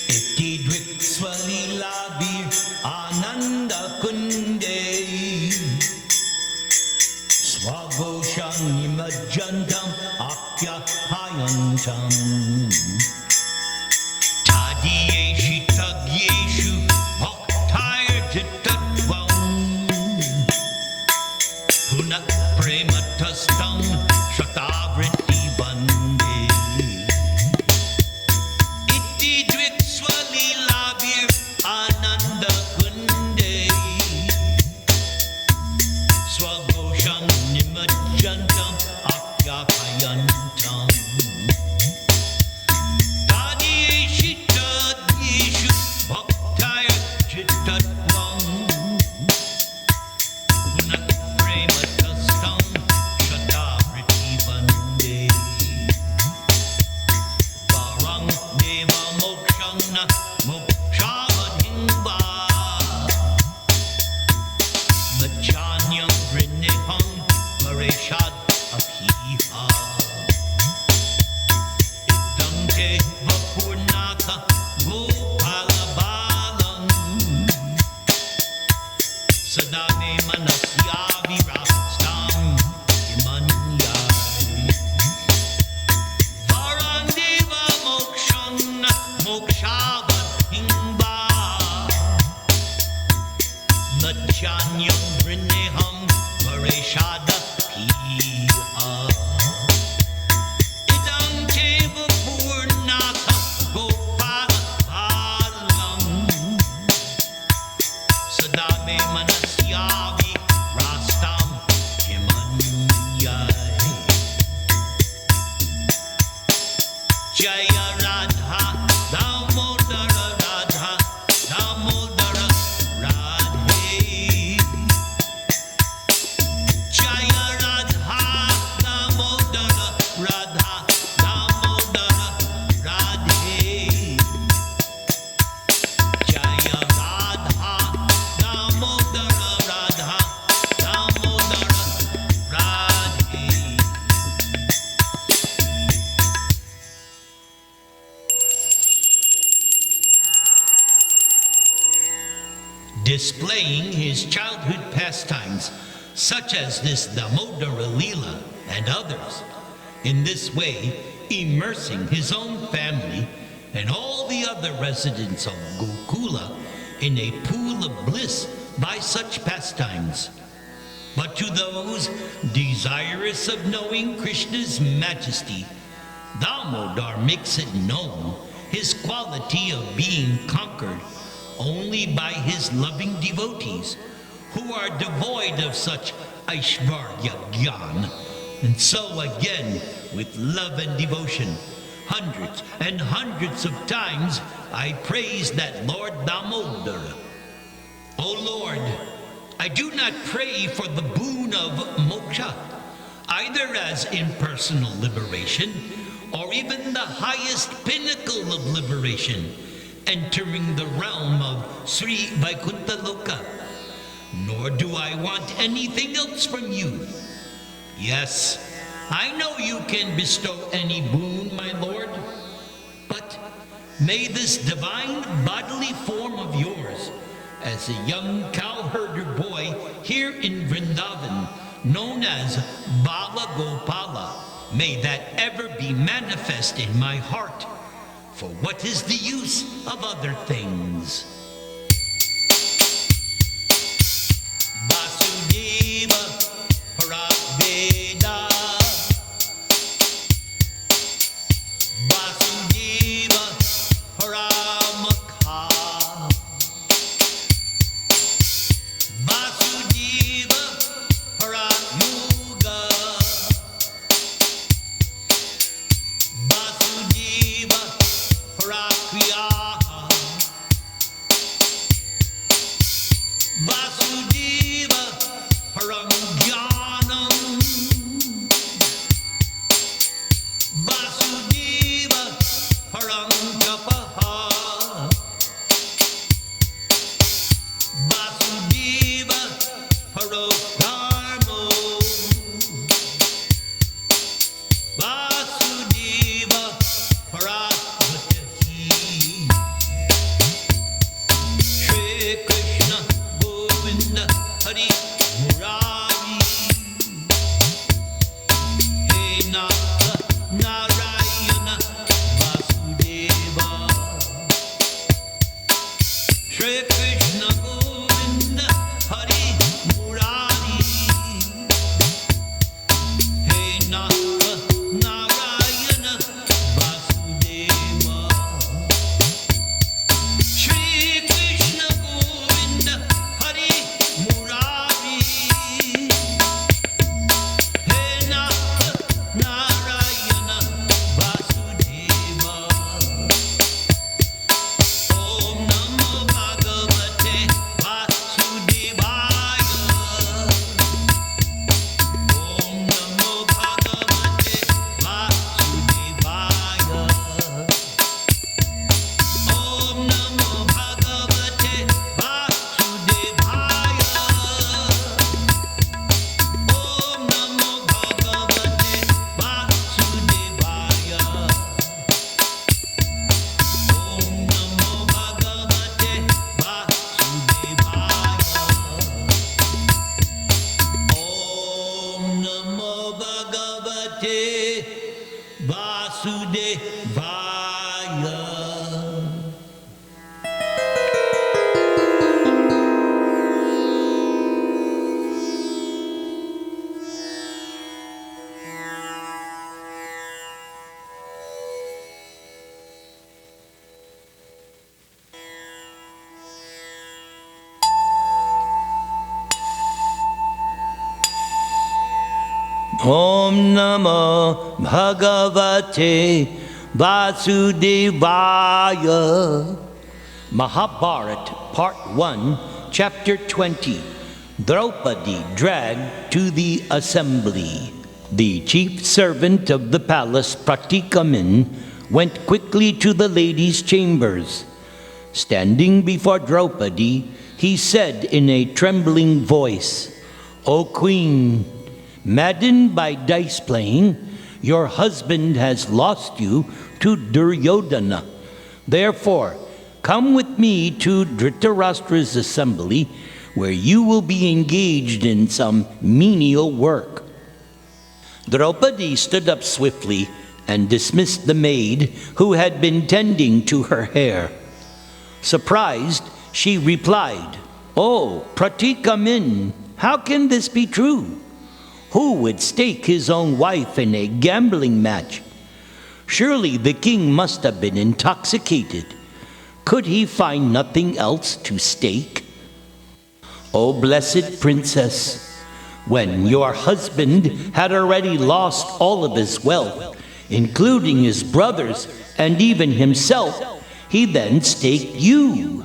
Itidwik swalilabir ananda kunde swagoshang imajantam akyahayantam tadiyeshu tagyeshu bhaktaya jittatvam punak prematastam shatavriti bande itidwik swalilabir ananda kunde swagoshang nimajantam akyapayantam tadiyeshu tadyeshu bhaktaya jittatvam punak prematastam shatavriti bande varang deva mokshang na mokshavadhimba Machanyam vriniham vareshad akhiha Idam te vapurnatha gopala balam Sada me manasya virastam imanyai Varandeva mokshang mokshavadhimba Nachanyam vriniham vareshada piha Idam teva purnatha gopala balam Sada me manasyavi rastam himanyai Jaya Radha Damodara Radha Damodara Radhe Jaya Radha Damodara Radha Damodara Radhe Jaya Radha Damodara Radha Damodara Radhe Displaying his childhood pastimes, such as this Damodara Leela and others, in this way immersing his own family and all the other residents of Gokula in a pool of bliss by such pastimes. But to those desirous of knowing Krishna's majesty, Damodar makes it known his quality of being conquered only by his loving devotees, who are devoid of such Aishvarya Gyan. And so again, with love and devotion, hundreds and hundreds of times I praise that Lord Damodara. O Lord, I do not pray for the boon of moksha, either as impersonal liberation, or even the highest pinnacle of liberation, entering the realm of Sri Vaikuntha Loka. Nor do I want anything else from you. Yes, I know you can bestow any boon, my Lord, but may this divine bodily form of yours, as a young cowherder boy here in Vrindavan, known as Bala Gopala, may that ever be manifest in my heart. For what is the use of other things? Vasudeva Paraveda Vasudeva Paramakha Vasudeva Parayuga Vasudeva Parakriyaha Vasudevaya. Om Namo Bhagavate Vasudevaya. Mahabharata, Part 1, Chapter 20. Draupadi dragged to the assembly. The chief servant of the palace, Pratikamin, went quickly to the ladies' chambers. Standing before Draupadi, he said in a trembling voice, "O Queen, maddened by dice playing, your husband has lost you to Duryodhana. Therefore, come with me to Dhritarashtra's assembly, where you will be engaged in some menial work." Draupadi stood up swiftly and dismissed the maid who had been tending to her hair. Surprised, she replied, "Oh, Pratikamin, how can this be true? Who would stake his own wife in a gambling match? Surely the king must have been intoxicated. Could he find nothing else to stake? O blessed princess, when your husband had already lost all of his wealth, including his brothers and even himself, he then staked you.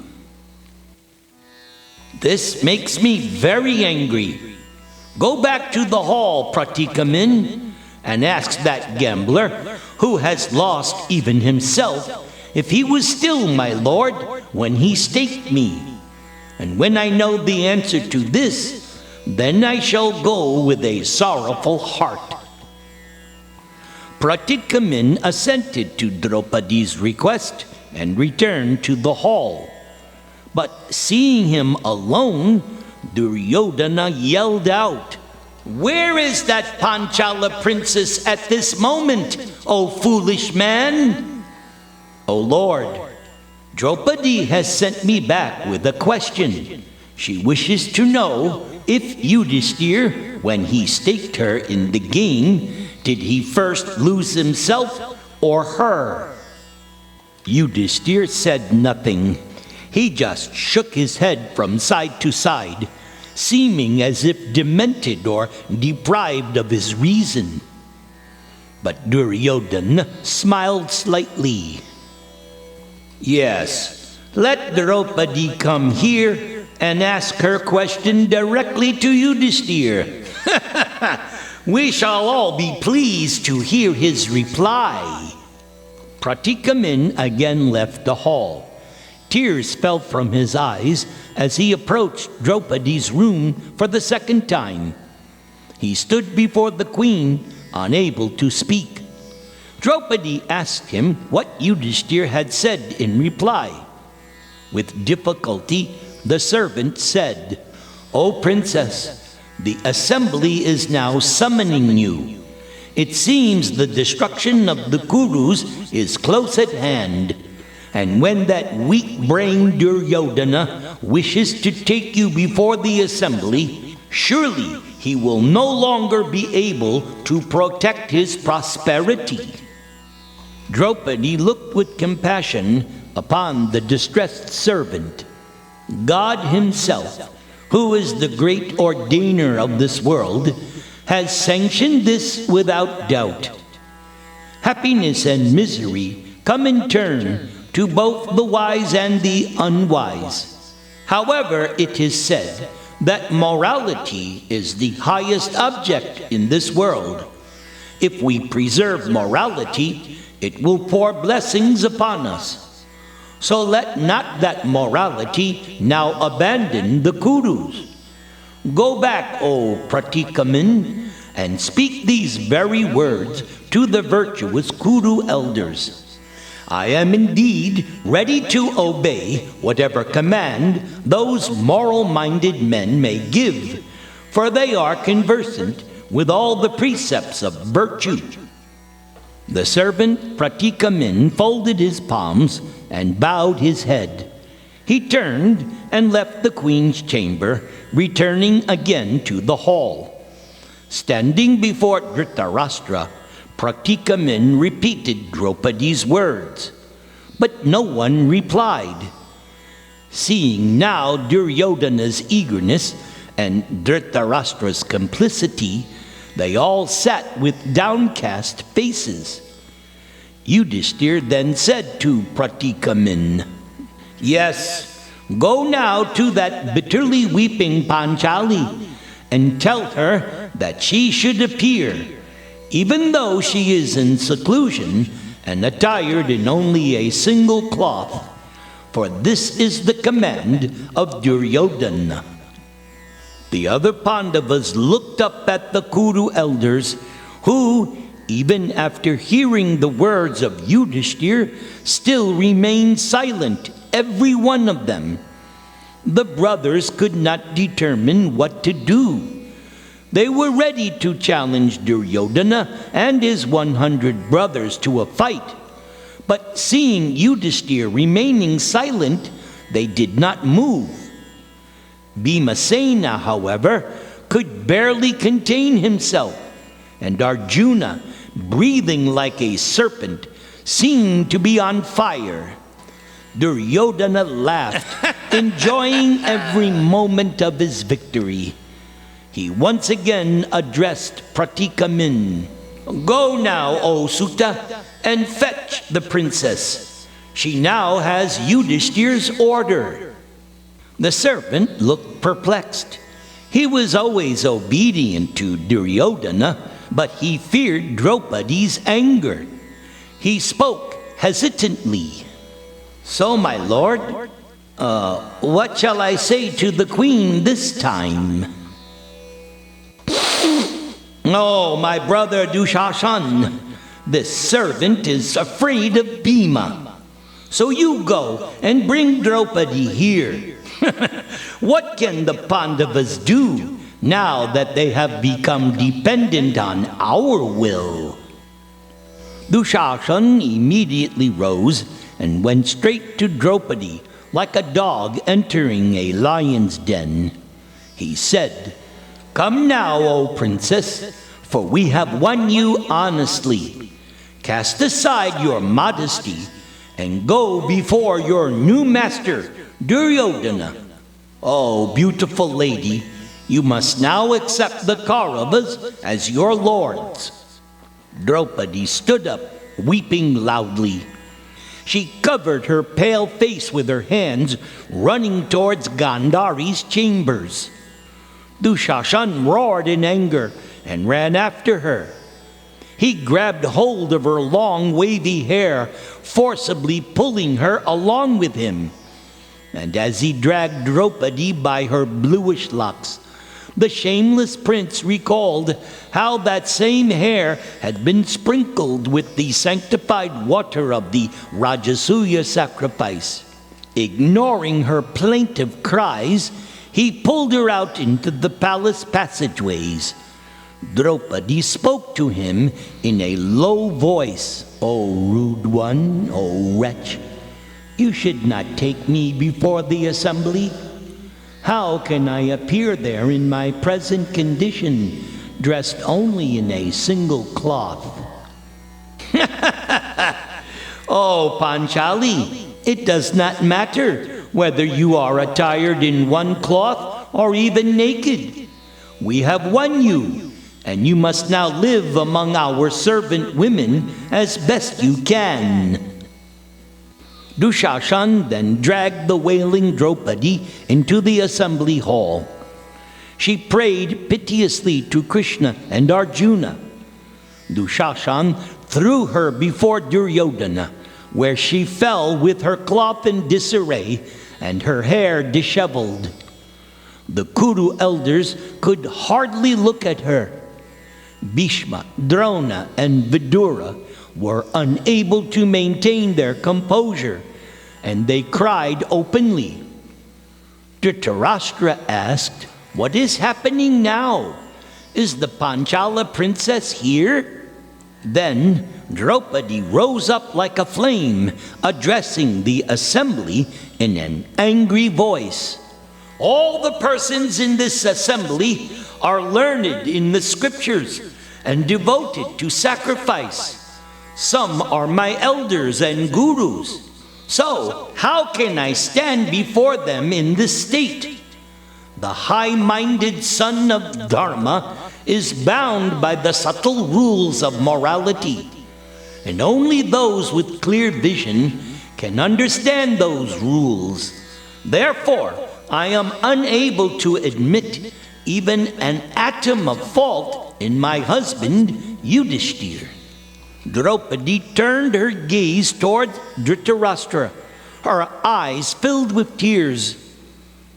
This makes me very angry. Go back to the hall, Pratikamin, and ask that gambler, who has lost even himself, if he was still my lord when he staked me. And when I know the answer to this, then I shall go with a sorrowful heart." Pratikamin assented to Draupadi's request and returned to the hall. But seeing him alone, Duryodhana yelled out, "Where is that Panchala princess at this moment, O foolish man?" "O Lord, Draupadi has sent me back with a question. She wishes to know if Yudhishthir, when he staked her in the game, did he first lose himself or her?" Yudhishthir said nothing. He just shook his head from side to side, seeming as if demented or deprived of his reason. But Duryodhana smiled slightly. "Yes, let Draupadi come here and ask her question directly to Yudhishthir. We shall all be pleased to hear his reply." Pratikamin again left the hall. Tears fell from his eyes as he approached Draupadi's room for the second time. He stood before the queen, unable to speak. Draupadi asked him what Yudhishthir had said in reply. With difficulty, the servant said, "O princess, the assembly is now summoning you. It seems the destruction of the Kurus is close at hand. And when that weak-brained Duryodhana wishes to take you before the assembly, surely he will no longer be able to protect his prosperity." Draupadi looked with compassion upon the distressed servant. God himself, who is the great ordainer of this world, has sanctioned this without doubt. Happiness and misery come in turn to both the wise and the unwise. However, it is said that morality is the highest object in this world. If we preserve morality, it will pour blessings upon us. So let not that morality now abandon the Kurus. Go back, O Pratikamin, and speak these very words to the virtuous Kuru elders. I am indeed ready to obey whatever command those moral-minded men may give, for they are conversant with all the precepts of virtue. The servant Pratikamin folded his palms and bowed his head. He turned and left the queen's chamber, returning again to the hall. Standing before Dhritarashtra, Pratikamin repeated Draupadi's words, but no one replied. Seeing now Duryodhana's eagerness and Dhritarashtra's complicity, they all sat with downcast faces. Yudhishthir then said to Pratikamin, "Yes, go now to that bitterly weeping Panchali and tell her that she should appear, even though she is in seclusion and attired in only a single cloth, for this is the command of Duryodhana." The other Pandavas looked up at the Kuru elders, who, even after hearing the words of Yudhishthir, still remained silent, every one of them. The brothers could not determine what to do. They were ready to challenge Duryodhana and his 100 brothers to a fight. But seeing Yudhishthir remaining silent, they did not move. Bhimasena, however, could barely contain himself, and Arjuna, breathing like a serpent, seemed to be on fire. Duryodhana laughed, enjoying every moment of his victory. He once again addressed Pratikamin. "Go now, O Sutta, and fetch the princess. She now has Yudhishthir's order." The servant looked perplexed. He was always obedient to Duryodhana, but he feared Draupadi's anger. He spoke hesitantly. "So, my lord, what shall I say to the queen this time?" "Oh, my brother Dushashan, this servant is afraid of Bhima. So you go and bring Draupadi here." What can the Pandavas do now that they have become dependent on our will? Dushashan immediately rose and went straight to Draupadi, like a dog entering a lion's den. He said, "Come now, O princess, for we have won you honestly. Cast aside your modesty and go before your new master, Duryodhana. Oh, beautiful lady, you must now accept the Kauravas as your lords." Draupadi stood up, weeping loudly. She covered her pale face with her hands, running towards Gandhari's chambers. Dushashan roared in anger and ran after her. He grabbed hold of her long, wavy hair, forcibly pulling her along with him. And as he dragged Draupadi by her bluish locks, the shameless prince recalled how that same hair had been sprinkled with the sanctified water of the Rajasuya sacrifice. Ignoring her plaintive cries, he pulled her out into the palace passageways. Draupadi spoke to him in a low voice. "O rude one, O wretch, you should not take me before the assembly. How can I appear there in my present condition, dressed only in a single cloth?" "Oh, Panchali, it does not matter whether you are attired in one cloth or even naked. We have won you, and you must now live among our servant women as best you can." Dushashan then dragged the wailing Draupadi into the assembly hall. She prayed piteously to Krishna and Arjuna. Dushashan threw her before Duryodhana, where she fell with her cloth in disarray and her hair disheveled. The Kuru elders could hardly look at her. Bhishma, Drona, and Vidura were unable to maintain their composure, and they cried openly. Dhritarashtra asked, "What is happening now? Is the Panchala princess here?" Then Draupadi rose up like a flame, addressing the assembly in an angry voice. All the persons in this assembly are learned in the scriptures and devoted to sacrifice. Some are my elders and gurus. So how can I stand before them in this state? The high-minded son of Dharma is bound by the subtle rules of morality, and only those with clear vision can understand those rules. Therefore, I am unable to admit even an atom of fault in my husband Yudhishthir. Draupadi turned her gaze toward Dhritarashtra, her eyes filled with tears.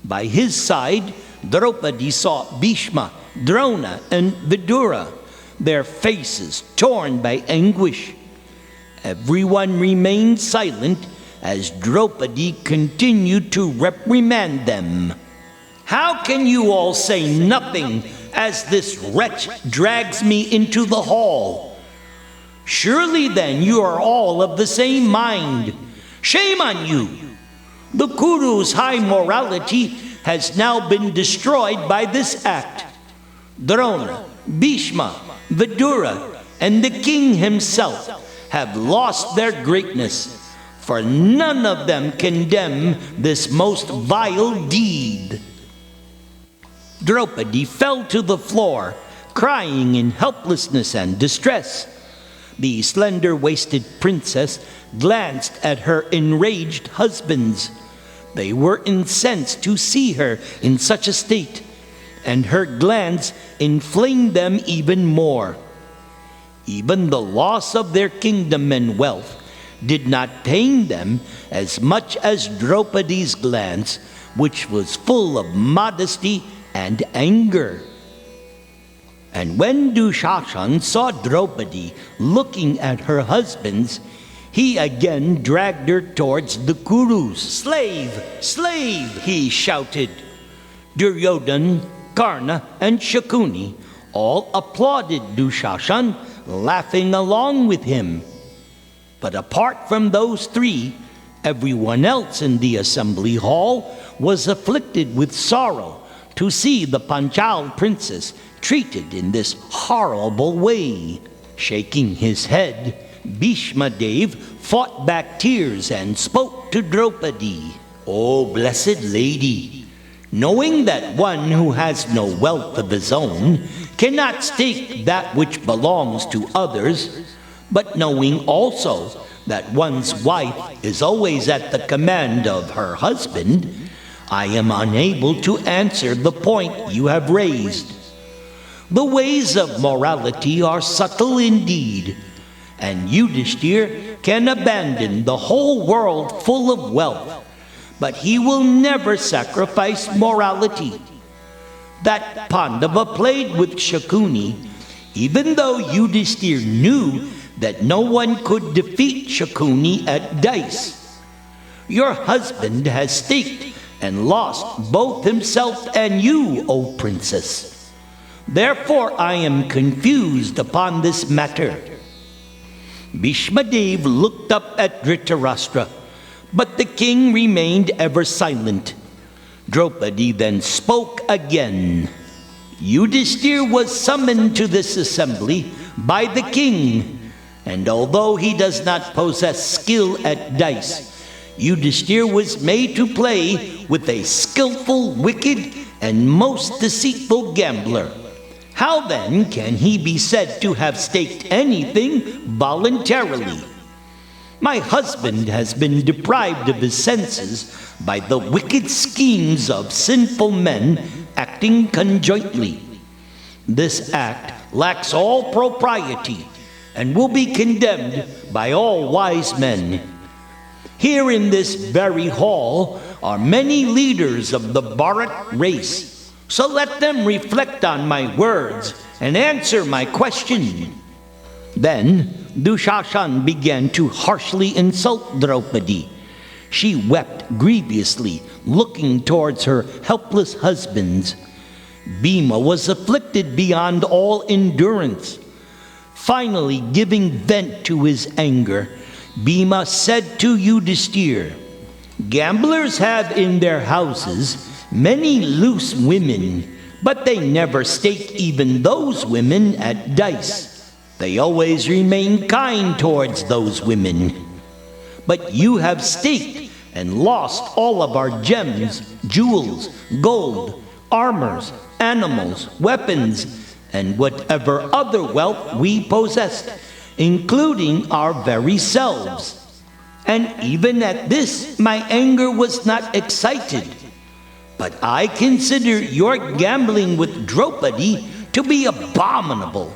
By his side, Draupadi saw Bhishma, Drona, and Vidura, their faces torn by anguish. Everyone remained silent as Draupadi continued to reprimand them. How can you all say nothing as this wretch drags me into the hall? Surely then you are all of the same mind. Shame on you! The Kuru's high morality has now been destroyed by this act. Drona, Bhishma, Vidura, and the king himself have lost their greatness, for none of them condemn this most vile deed. Draupadi fell to the floor, crying in helplessness and distress. The slender-waisted princess glanced at her enraged husbands. They were incensed to see her in such a state, and her glance inflamed them even more. Even the loss of their kingdom and wealth did not pain them as much as Draupadi's glance, which was full of modesty and anger. And when Dushashan saw Draupadi looking at her husbands, he again dragged her towards the Kurus. "Slave! Slave!" he shouted. Duryodhan, Karna, and Shakuni all applauded Dushashan, laughing along with him. But apart from those three, everyone else in the assembly hall was afflicted with sorrow to see the Panchal princess treated in this horrible way. Shaking his head, Bhishma Dev fought back tears and spoke to Draupadi. "O blessed lady, knowing that one who has no wealth of his own cannot stake that which belongs to others, but knowing also that one's wife is always at the command of her husband, I am unable to answer the point you have raised. The ways of morality are subtle indeed, and Yudhishthir can abandon the whole world full of wealth, but he will never sacrifice morality. That Pandava played with Shakuni, even though Yudhishthir knew that no one could defeat Shakuni at dice. Your husband has staked and lost both himself and you, O princess. Therefore I am confused upon this matter." Bhishma Dev looked up at Dhritarashtra, but the king remained ever silent. Draupadi then spoke again. "Yudhishthir was summoned to this assembly by the king, and although he does not possess skill at dice, Yudhishthir was made to play with a skillful, wicked, and most deceitful gambler. How then can he be said to have staked anything voluntarily? My husband has been deprived of his senses by the wicked schemes of sinful men acting conjointly. This act lacks all propriety and will be condemned by all wise men. Here in this very hall are many leaders of the Bharata race. So let them reflect on my words and answer my question." Then Dushashan began to harshly insult Draupadi. She wept grievously, looking towards her helpless husbands. Bhima was afflicted beyond all endurance. Finally, giving vent to his anger, Bhima said to Yudhishthira, "Gamblers have in their houses many loose women, but they never stake even those women at dice. They always remain kind towards those women. But you have staked and lost all of our gems, jewels, gold, armors, animals, weapons, and whatever other wealth we possessed, including our very selves. And even at this, my anger was not excited. But I consider your gambling with Draupadi to be abominable.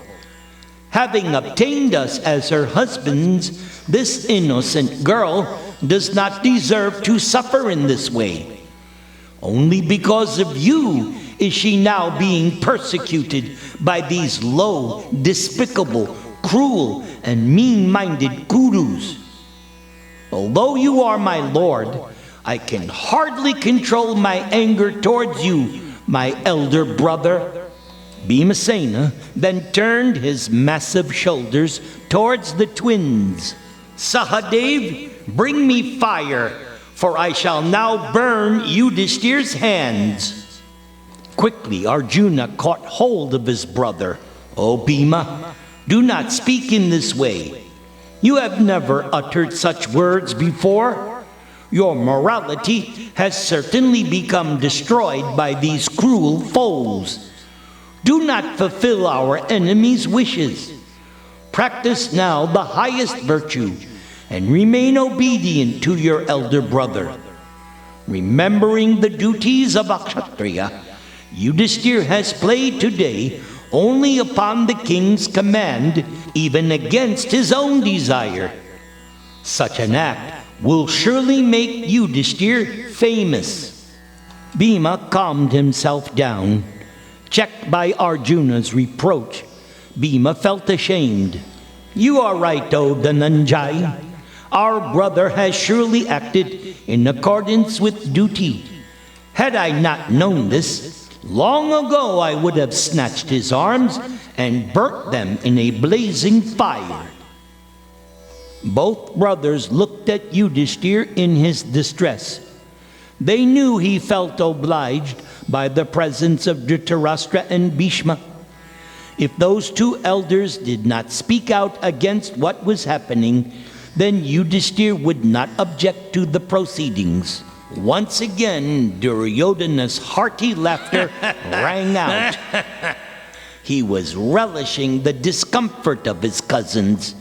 Having obtained us as her husbands, this innocent girl does not deserve to suffer in this way. Only because of you is she now being persecuted by these low, despicable, cruel, and mean-minded Kurus. Although you are my lord, I can hardly control my anger towards you, my elder brother." Bhimasena then turned his massive shoulders towards the twins. "Sahadev, bring me fire, for I shall now burn Yudhishthira's hands." Quickly Arjuna caught hold of his brother. "O Bhima, do not speak in this way. You have never uttered such words before. Your morality has certainly become destroyed by these cruel foes. Do not fulfill our enemies' wishes. Practice now the highest virtue and remain obedient to your elder brother. Remembering the duties of a Kshatriya, Yudhishthira has played today only upon the king's command, even against his own desire. Such an act will surely make Yudhishthira famous." Bhima calmed himself down. Checked by Arjuna's reproach, Bhima felt ashamed. "You are right, O Dhananjay. Our brother has surely acted in accordance with duty. Had I not known this, long ago I would have snatched his arms and burnt them in a blazing fire." Both brothers looked at Yudhishthira in his distress. They knew he felt obliged by the presence of Dhritarashtra and Bhishma. If those two elders did not speak out against what was happening, then Yudhishthira would not object to the proceedings. Once again, Duryodhana's hearty laughter rang out. He was relishing the discomfort of his cousins,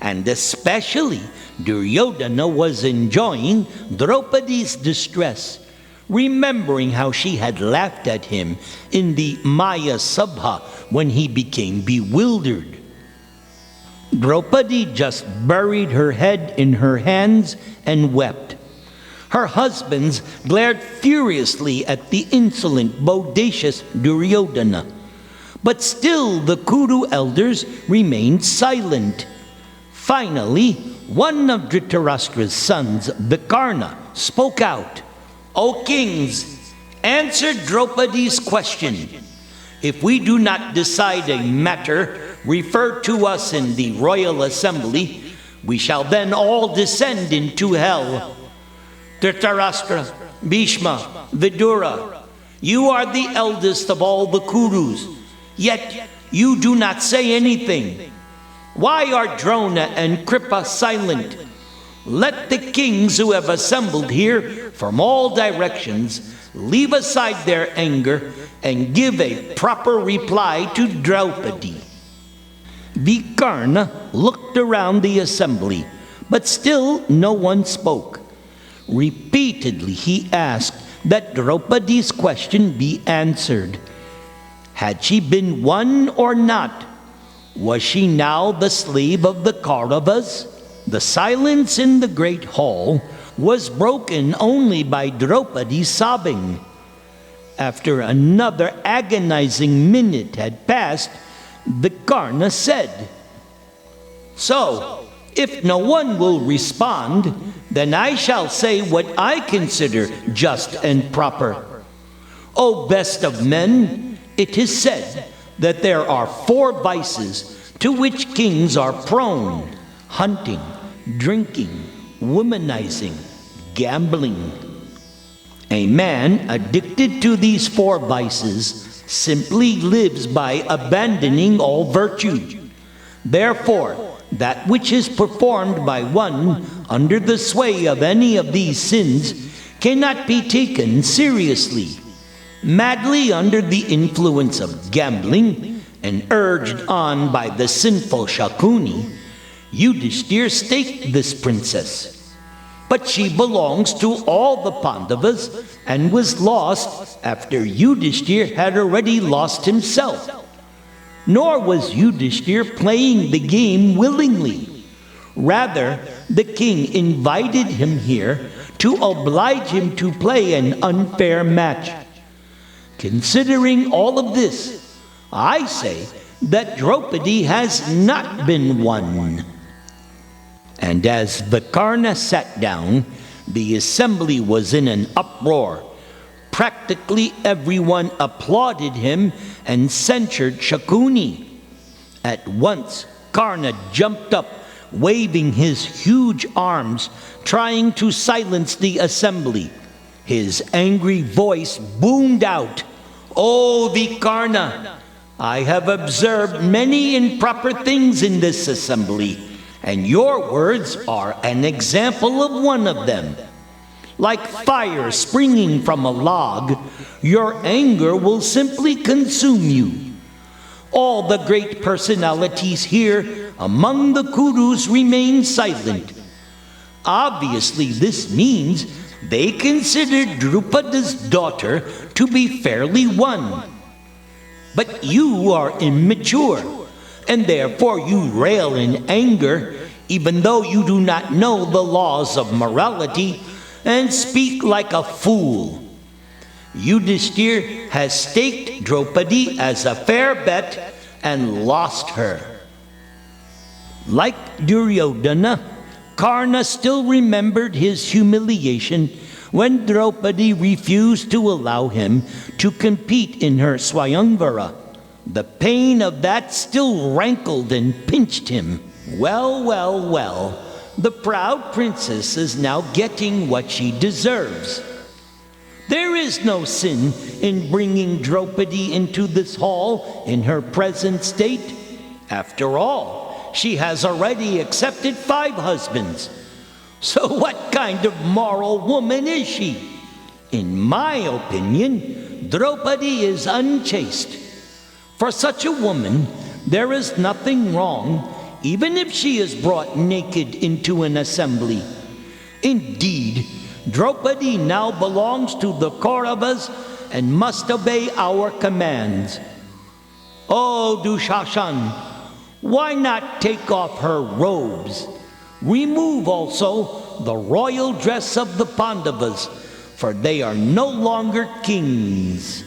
and especially Duryodhana was enjoying Draupadi's distress, remembering how she had laughed at him in the Maya Sabha when he became bewildered. Draupadi just buried her head in her hands and wept. Her husbands glared furiously at the insolent, bodacious Duryodhana. But still the Kuru elders remained silent. Finally, one of Dhritarashtra's sons, Vikarna, spoke out. "O kings, answer Draupadi's question. If we do not decide a matter referred to us in the royal assembly, we shall then all descend into hell. Dhritarashtra, Bhishma, Vidura, you are the eldest of all the Kurus, yet you do not say anything. Why are Drona and Kripa silent? Let the kings who have assembled here from all directions leave aside their anger and give a proper reply to Draupadi." Vikarna looked around the assembly, but still no one spoke. Repeatedly he asked that Draupadi's question be answered. Had she been won or not? Was she now the slave of the Kauravas? The silence in the great hall was broken only by Draupadi sobbing. After another agonizing minute had passed, Vikarna said, "So, if no one will respond, then I shall say what I consider just and proper. O best of men, it is said that there are 4 vices to which kings are prone: hunting, drinking, womanizing, gambling. A man addicted to these four vices simply lives by abandoning all virtue. Therefore, that which is performed by one under the sway of any of these sins cannot be taken seriously. Madly under the influence of gambling and urged on by the sinful Shakuni, Yudhishthir staked this princess. But she belongs to all the Pandavas and was lost after Yudhishthir had already lost himself. Nor was Yudhishthir playing the game willingly. Rather, the king invited him here to oblige him to play an unfair match. Considering all of this, I say that Draupadi has not been won. And as Vikarna sat down, the assembly was in an uproar. Practically everyone applauded him and censured Shakuni. At once, Karna jumped up, waving his huge arms, trying to silence the assembly. His angry voice boomed out, "O Vikarna, I have observed many improper things in this assembly, and your words are an example of one of them. Like fire springing from a log, your anger will simply consume you. All the great personalities here among the Kurus remain silent. Obviously, this means they consider Draupadi's daughter to be fairly won. But you are immature, and therefore you rail in anger, even though you do not know the laws of morality, and speak like a fool. Yudhishthir has staked Draupadi as a fair bet and lost her." Like Duryodhana, Karna still remembered his humiliation when Draupadi refused to allow him to compete in her Swayamvara. The pain of that still rankled and pinched him. Well, the proud princess is now getting what she deserves. There is no sin in bringing Draupadi into this hall in her present state. After all, she has already accepted 5 husbands. So what kind of moral woman is she? In my opinion, Draupadi is unchaste. For such a woman, there is nothing wrong even if she is brought naked into an assembly. Indeed, Draupadi now belongs to the Kauravas and must obey our commands. Oh, Dushashan, why not take off her robes? Remove also the royal dress of the Pandavas, for they are no longer kings.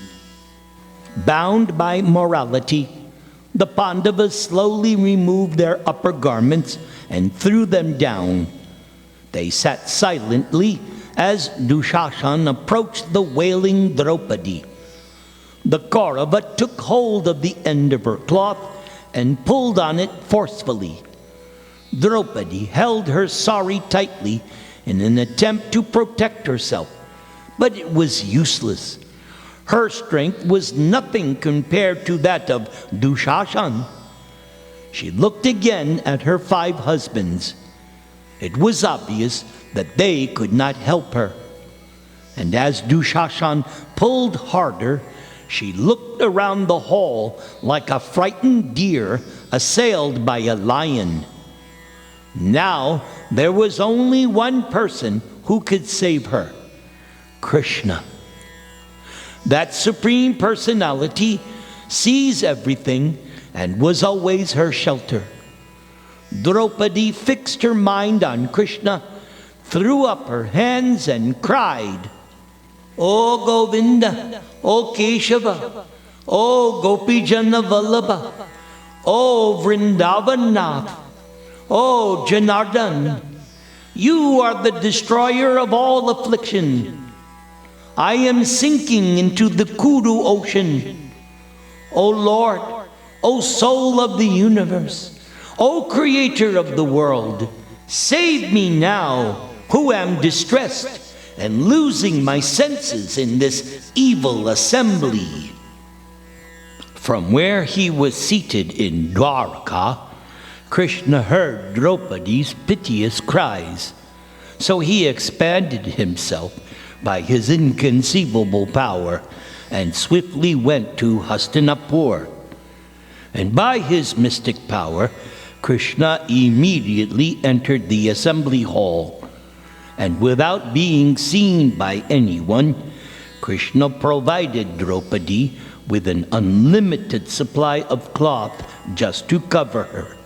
Bound by morality, the Pandavas slowly removed their upper garments and threw them down. They sat silently as Dushashan approached the wailing Draupadi. The Kaurava took hold of the end of her cloth and pulled on it forcefully. Draupadi held her sari tightly in an attempt to protect herself, but it was useless. Her strength was nothing compared to that of Dushashan. She looked again at her 5 husbands. It was obvious that they could not help her. And as Dushashan pulled harder, she looked around the hall like a frightened deer assailed by a lion. Now there was only one person who could save her: Krishna. That supreme personality sees everything and was always her shelter. Draupadi fixed her mind on Krishna, threw up her hands and cried, "O Govinda, O Keshava, O Gopijana Vallabha, O Vrindavanath, O Janardhan, you are the destroyer of all affliction. I am sinking into the Kuru ocean. O Lord, O soul of the universe, O creator of the world, save me now, who am distressed and losing my senses in this evil assembly." From where he was seated in Dwarka, Krishna heard Draupadi's piteous cries. So he expanded himself by his inconceivable power and swiftly went to Hastinapur. And by his mystic power, Krishna immediately entered the assembly hall. And without being seen by anyone, Krishna provided Draupadi with an unlimited supply of cloth just to cover her.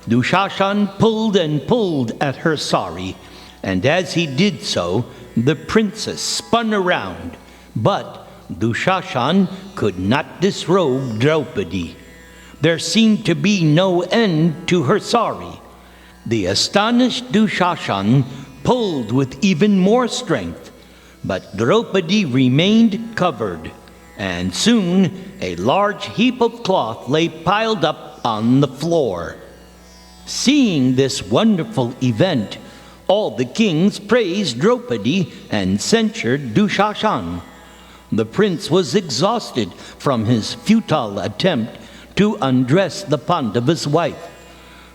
Dushashan pulled and pulled at her sari, and as he did so, the princess spun around. But Dushashan could not disrobe Draupadi. There seemed to be no end to her sari. The astonished Dushashan pulled with even more strength, but Draupadi remained covered, and soon a large heap of cloth lay piled up on the floor. Seeing this wonderful event, all the kings praised Draupadi and censured Dushashan. The prince was exhausted from his futile attempt to undress the Pandava's wife.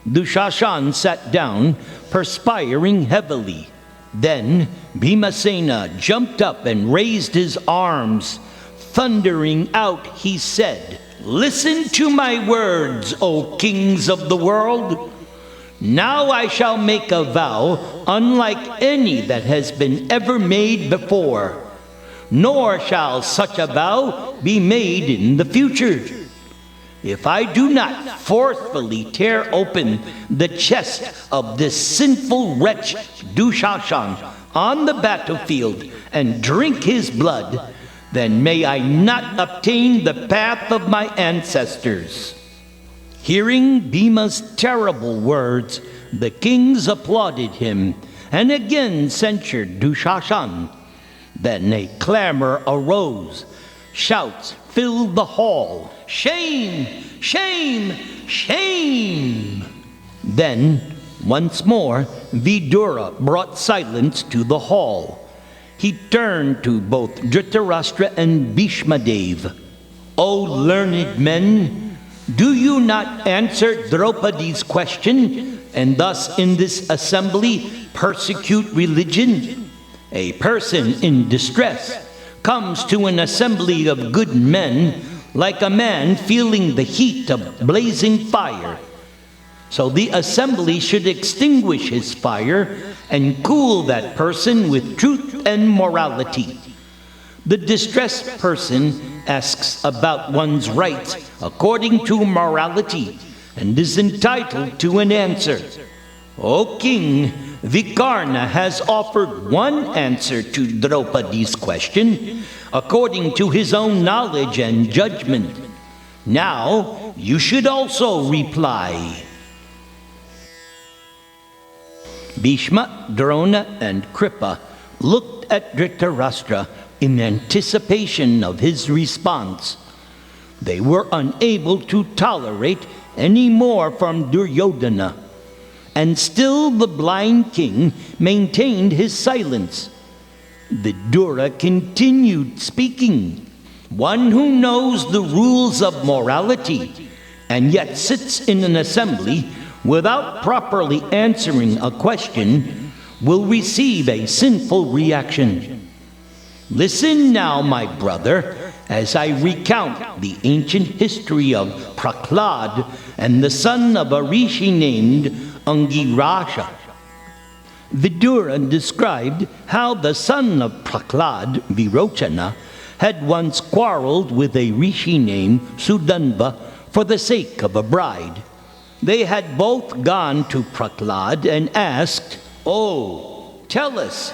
Dushashan sat down, perspiring heavily. Then Bhimasena jumped up and raised his arms. Thundering out, he said, "Listen to my words, O kings of the world. Now I shall make a vow unlike any that has been ever made before, nor shall such a vow be made in the future. If I do not forcefully tear open the chest of this sinful wretch Dushashan on the battlefield and drink his blood, then may I not obtain the path of my ancestors." Hearing Bhima's terrible words, the kings applauded him and again censured Dushashan. Then a clamor arose. Shouts filled the hall. "Shame! Shame! Shame!" Then, once more, Vidura brought silence to the hall. He turned to both Dhritarashtra and Bhishmadev. "O learned men, do you not answer Draupadi's question, and thus in this assembly persecute religion? A person in distress comes to an assembly of good men like a man feeling the heat of blazing fire. So the assembly should extinguish his fire and cool that person with truth and morality. The distressed person asks about one's rights according to morality and is entitled to an answer. O king, Vikarna has offered one answer to Draupadi's question according to his own knowledge and judgment. Now you should also reply." Bhishma, Drona, and Kripa looked at Dhritarashtra in anticipation of his response. They were unable to tolerate any more from Duryodhana, and still the blind king maintained his silence. Vidura continued speaking. "One who knows the rules of morality and yet sits in an assembly without properly answering a question will receive a sinful reaction. Listen now, my brother, as I recount the ancient history of Prahlad and the son of a rishi named Angirasha." Vidura described how the son of Prahlad, Virochana, had once quarreled with a rishi named Sudanva for the sake of a bride. They had both gone to Prahlad and asked, "Oh, tell us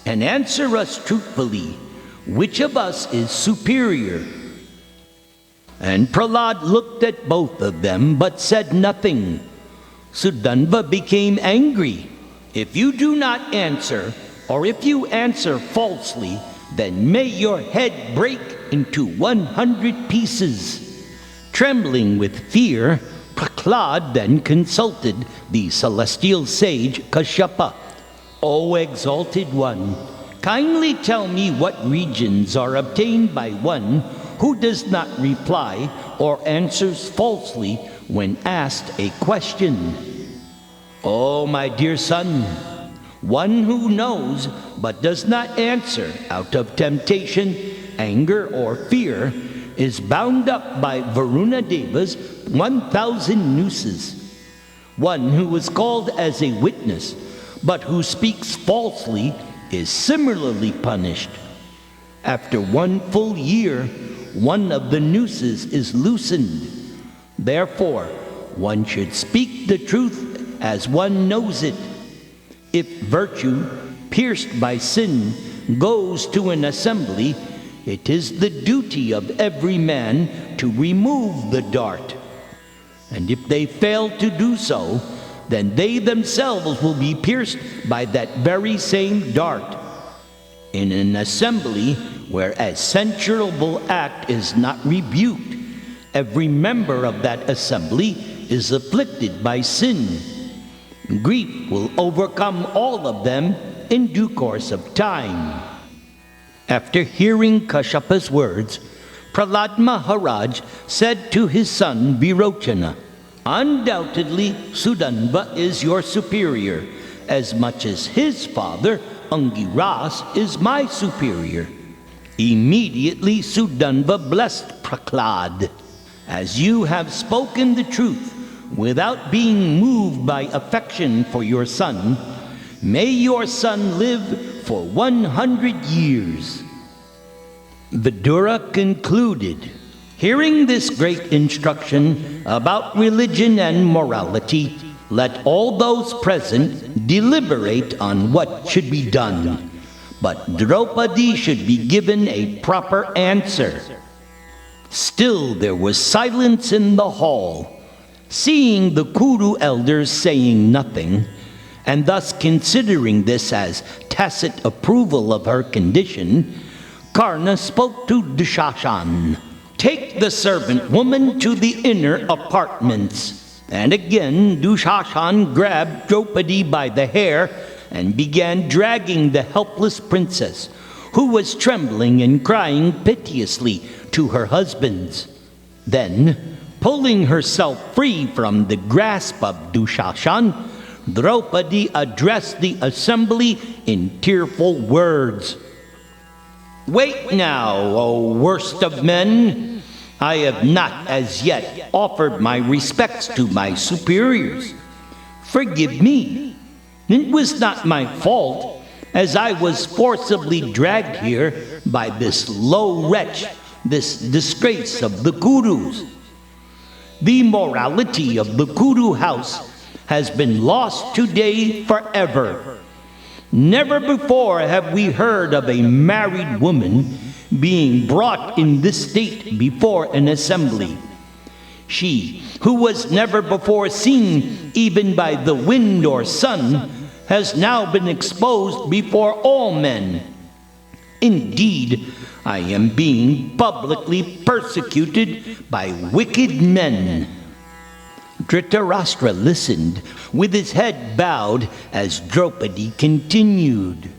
and answer us truthfully, which of us is superior?" And Prahlad looked at both of them but said nothing. Sudanva became angry. "If you do not answer, or if you answer falsely, then may your head break into 100 pieces." Trembling with fear, Prahlad then consulted the celestial sage Kashyapa. O exalted one, kindly tell me what regions are obtained by one who does not reply or answers falsely when asked a question. Oh, my dear son, one who knows but does not answer out of temptation, anger, or fear is bound up by Varuna Deva's 1,000 nooses. One who is called as a witness, but who speaks falsely, is similarly punished. After 1 full year, one of the nooses is loosened. Therefore, one should speak the truth as one knows it. If virtue, pierced by sin, goes to an assembly, it is the duty of every man to remove the dart. And if they fail to do so, then they themselves will be pierced by that very same dart. In an assembly where a censurable act is not rebuked, every member of that assembly is afflicted by sin. Grief will overcome all of them in due course of time. After hearing Kashyapa's words, Prahlad Maharaj said to his son Virochana, undoubtedly Sudanva is your superior, as much as his father Angiras is my superior. Immediately Sudanva blessed Prahlad. As you have spoken the truth without being moved by affection for your son, may your son live for 100 years. Vidura concluded, hearing this great instruction about religion and morality, let all those present deliberate on what should be done. But Draupadi should be given a proper answer. Still there was silence in the hall. Seeing the Kuru elders saying nothing, and thus considering this as tacit approval of her condition, Karna spoke to Dushashan. Take the servant woman to the inner apartments. And again Dushashan grabbed Draupadi by the hair and began dragging the helpless princess, who was trembling and crying piteously, to her husbands. Then, pulling herself free from the grasp of Dushashan, Draupadi addressed the assembly in tearful words. Wait now, O worst of men! I have not as yet offered my respects to my superiors. Forgive me. It was not my fault, as I was forcibly dragged here by this low wretch, this disgrace of the Kurus. The morality of the Kuru house has been lost today forever. Never before have we heard of a married woman being brought in this state before an assembly. She, who was never before seen even by the wind or sun, has now been exposed before all men. Indeed, I am being publicly persecuted by wicked men. Dhritarashtra listened, with his head bowed, as Draupadi continued.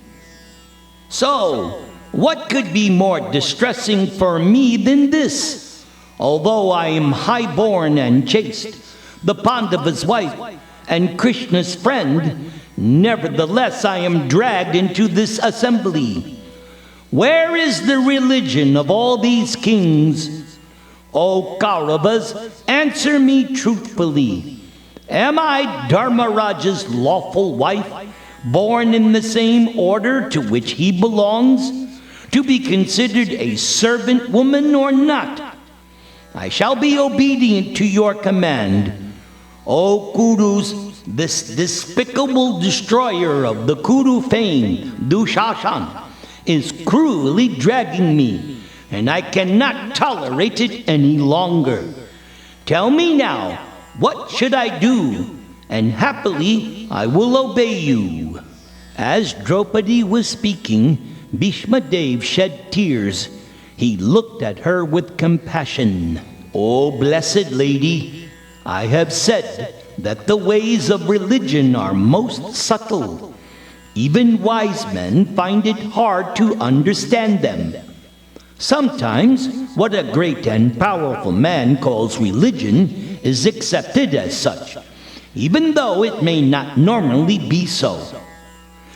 So, what could be more distressing for me than this? Although I am high-born and chaste, the Pandava's wife, and Krishna's friend, nevertheless I am dragged into this assembly. Where is the religion of all these kings? O Kauravas, answer me truthfully. Am I Dharmaraja's lawful wife, born in the same order to which he belongs, to be considered a servant woman or not? I shall be obedient to your command. O Kurus, this despicable destroyer of the Kuru fame, Dushashan, is cruelly dragging me, and I cannot tolerate it any longer. Tell me now, what should I do? And happily I will obey you. As Draupadi was speaking, Bhishma Dev shed tears. He looked at her with compassion. O blessed lady, I have said that the ways of religion are most subtle. Even wise men find it hard to understand them. Sometimes what a great and powerful man calls religion is accepted as such, even though it may not normally be so.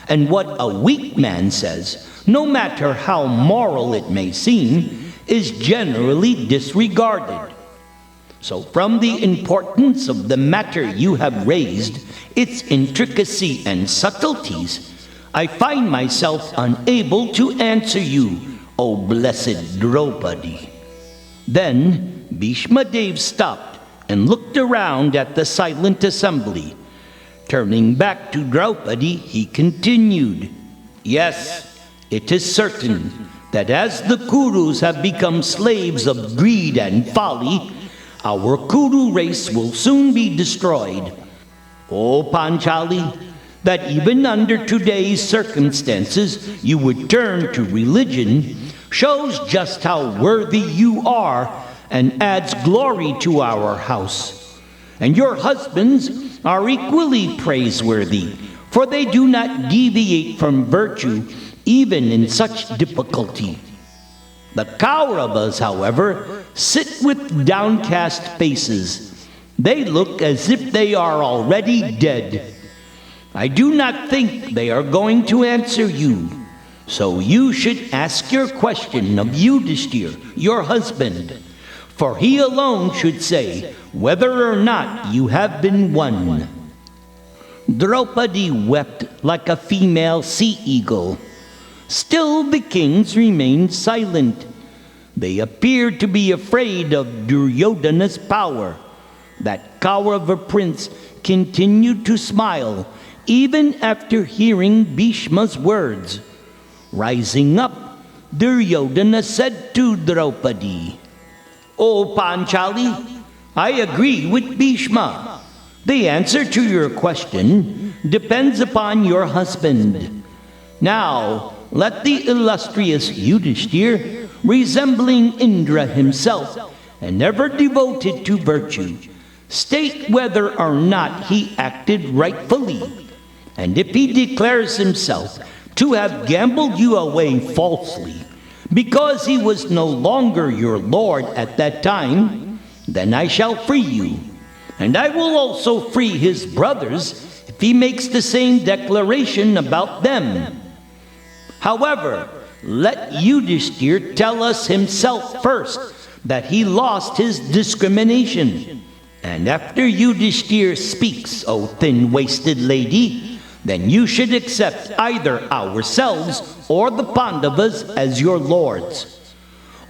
And what a weak man says, no matter how moral it may seem, is generally disregarded. So from the importance of the matter you have raised, its intricacy and subtleties, I find myself unable to answer you, O blessed Draupadi. Then Bhishma Dev stopped and looked around at the silent assembly. Turning back to Draupadi, he continued, Yes, it is certain that as the Kurus have become slaves of greed and folly, our Kuru race will soon be destroyed. O Panchali, that even under today's circumstances you would turn to religion shows just how worthy you are and adds glory to our house. And your husbands are equally praiseworthy, for they do not deviate from virtue even in such difficulty. The Kauravas, however, sit with downcast faces. They look as if they are already dead. I do not think they are going to answer you, so you should ask your question of Yudhishthir, your husband, for he alone should say whether or not you have been won. Draupadi wept like a female sea-eagle. Still the kings remained silent. They appeared to be afraid of Duryodhana's power. That Kaurava prince continued to smile even after hearing Bhishma's words. Rising up, Duryodhana said to Draupadi, O Panchali, I agree with Bhishma. The answer to your question depends upon your husband. Now, let the illustrious Yudhishthir, resembling Indra himself and ever devoted to virtue, state whether or not he acted rightfully. And if he declares himself to have gambled you away falsely, because he was no longer your lord at that time, then I shall free you. And I will also free his brothers if he makes the same declaration about them. However, let Yudhishthir tell us himself first that he lost his discrimination. And after Yudhishthir speaks, O thin-waisted lady, then you should accept either ourselves or the Pandavas as your lords.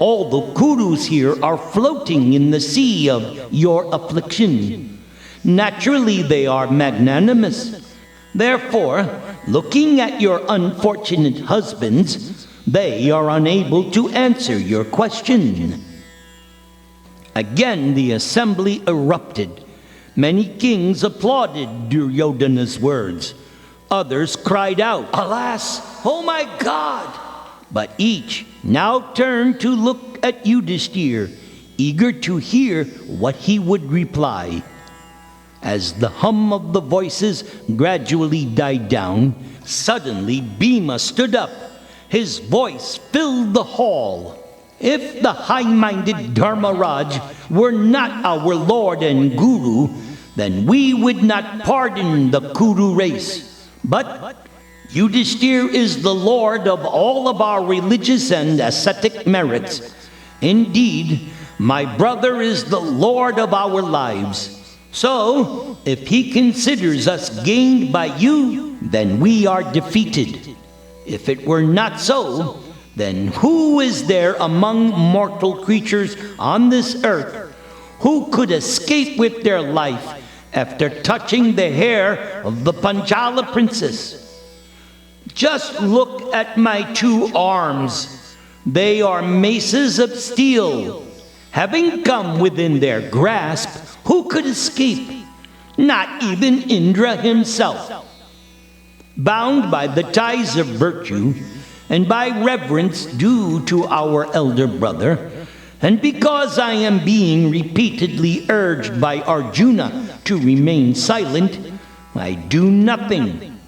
All the Kurus here are floating in the sea of your affliction. Naturally, they are magnanimous. Therefore, looking at your unfortunate husbands, they are unable to answer your question. Again the assembly erupted. Many kings applauded Duryodhana's words. Others cried out, Alas, oh my God! But each now turned to look at Yudhishthir, eager to hear what he would reply. As the hum of the voices gradually died down, suddenly Bhima stood up. His voice filled the hall. If the high-minded Dharmaraj were not our Lord and Guru, then we would not pardon the Kuru race. But Yudhishthir is the Lord of all of our religious and ascetic merits. Indeed, my brother is the Lord of our lives. So, if he considers us gained by you, then we are defeated. If it were not so, then who is there among mortal creatures on this earth who could escape with their life after touching the hair of the Panchala princess? Just look at my 2 arms. They are maces of steel. Having come within their grasp, who could escape? Not even Indra himself. Bound by the ties of virtue, and by reverence due to our elder brother, And because I am being repeatedly urged by Arjuna to remain silent, I do nothing.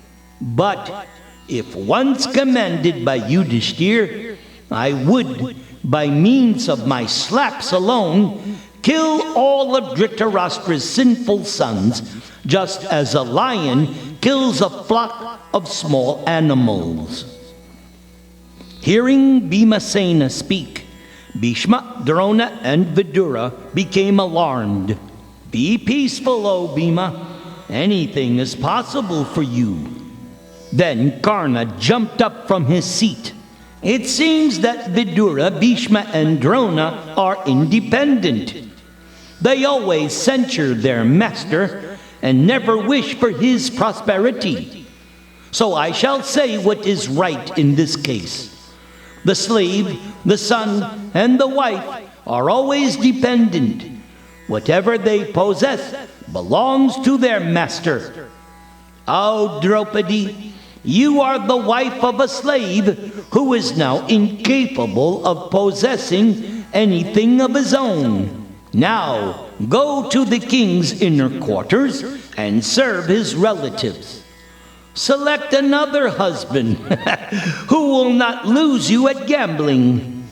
But if once commanded by Yudhishthir, I would, by means of my slaps alone, kill all of Dhritarashtra's sinful sons, just as a lion kills a flock of small animals. Hearing Bhimasena speak, Bhishma, Drona, and Vidura became alarmed. Be peaceful, O Bhima. Anything is possible for you. Then Karna jumped up from his seat. It seems that Vidura, Bhishma, and Drona are independent. They always censure their master and never wish for his prosperity. So I shall say what is right in this case. The slave, the son, and the wife are always dependent. Whatever they possess belongs to their master. O Draupadi, you are the wife of a slave who is now incapable of possessing anything of his own. Now, go to the king's inner quarters and serve his relatives. Select another husband who will not lose you at gambling.